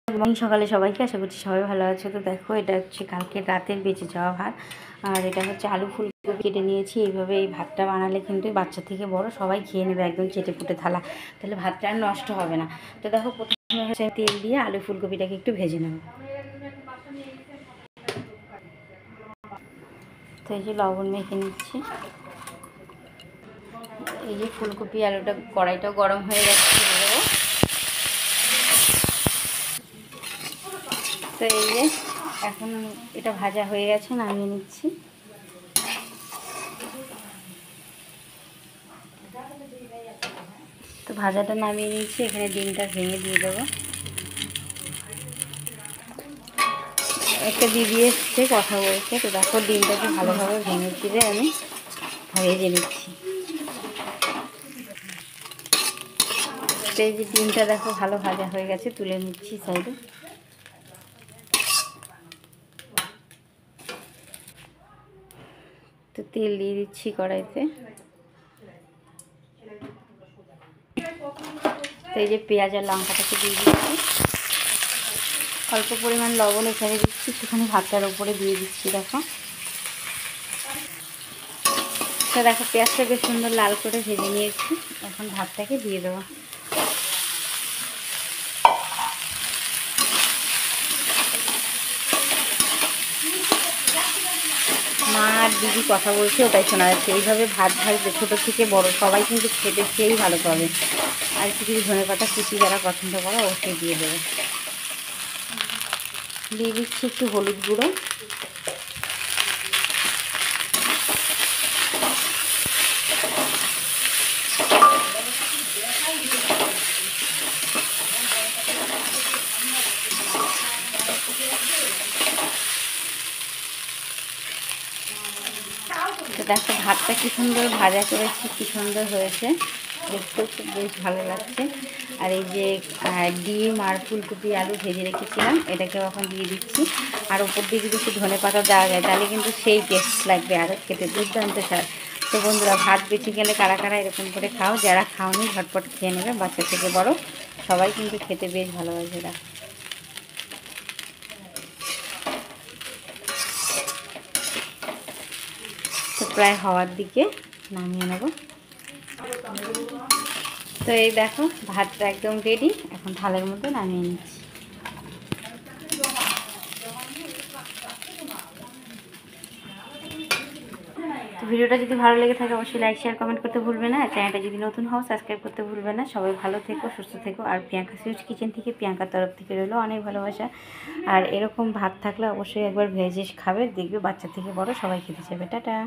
Morning সকালে সবাইকে আশা করছি সবাই ভালো আছে। তো দেখো এটা হচ্ছে কালকে রাতের বেঁচে যাওয়া ভাত, আর এটা হচ্ছে আলু ফুলকপি কেটে নিয়েছি। এইভাবে এই ভাতটা বানালে কিন্তু বাচ্চা থেকে বড় সবাই খেয়ে নেবে একদম চেটে পুটে থালা, তাহলে ভাতটা আর নষ্ট হবে না। তো দেখো প্রথমে হচ্ছে তেল দিয়ে আলু ফুলকপিটাকে একটু ভেজে নেব। তো এই যে লবণ মেখে নিচ্ছি। এই যে ফুলকপি আলুটা কড়াইটাও গরম হয়ে যাচ্ছে। তো এই যে এখন এটা ভাজা হয়ে গেছে, নামিয়ে নিচ্ছি। তো ভাজাটা নামিয়ে নিচ্ছি, এখানে ডিমটা ভেঙে দিয়ে দেবো। একটা দিদি এসছে কথা বলছে, তো দেখো ডিমটাকে ভালোভাবে ভেঙে দিয়ে আমি ভেজে নিচ্ছি। তো এই যে ডিমটা দেখো ভালো ভাজা হয়ে গেছে, তুলে নিচ্ছি সাইডে। তো তেল দিয়ে দিচ্ছি কড়াইতে। তো এই যে পেঁয়াজ আর লঙ্কাটাকে দিয়ে দিচ্ছি। অল্প পরিমাণ লবণ এখানে দিচ্ছি, সেখানে ভাতটার উপরে দিয়ে দিচ্ছি। দেখো তো দেখো পেঁয়াজটা বেশ সুন্দর লাল করে ভেজে নিয়েছি, এখন ভাতটাকে দিয়ে দেবো। মা আর দিদি কথা বলছে, ওটাই শোনা যাচ্ছে। এইভাবে ভাত ভাজবে ছোটো থেকে বড় সবাই কিন্তু খেতে খেয়েই ভালো পাবে। আর কিছু ধনেপাতা কুচি যারা পছন্দ করে অবশ্যই দিয়ে দেবে। দিয়ে দিচ্ছি একটু হলুদ গুঁড়ো। তো দেখো ভাতটা কি সুন্দর ভাজা করেছি, কি সুন্দর হয়েছে, দেখতেও খুব বেশ ভালো লাগছে। আর এই যে ডিম আর ফুলকপি আলু ভেজে রেখেছিলাম, এটাকেও এখন দিয়ে দিচ্ছি। আর ওপর দিয়ে যদি একটু ধনেপাতা দেওয়া যায় তাহলে কিন্তু সেই টেস্ট লাগবে, আর খেতে দুর্দান্ত স্বাদ। তো বন্ধুরা, ভাত বেঁচে গেলে কারা কারা এরকম করে খাও, যারা খাওনি ঝটপট খেয়ে নেবে, বাচ্চা থেকে বড় সবাই কিন্তু খেতে বেশ ভালোবাসে। তো প্রায় হওয়ার দিকে, নামিয়ে নেব। তো এই দেখো ভাতটা একদম রেডি, এখন থালের মধ্যে নামিয়ে নিচ্ছি। তো ভিডিওটা যদি ভালো লেগে থাকে অবশ্যই লাইক শেয়ার কমেন্ট করতে ভুলবে না। চ্যানেলটা যদি নতুন হও সাবস্ক্রাইব করতে ভুলবে না। সবাই ভালো থেকো, সুস্থ থেকো। আর প্রিয়াঙ্কা সুইটস কিচেন থেকে, প্রিয়াঙ্কার তরফ থেকে রইলো অনেক ভালোবাসা। আর এরকম ভাত থাকলে অবশ্যই একবার ভেজে খাবে, দেখবে বাচ্চা থেকে বড় সবাই খেতে চাইবে। টাটা।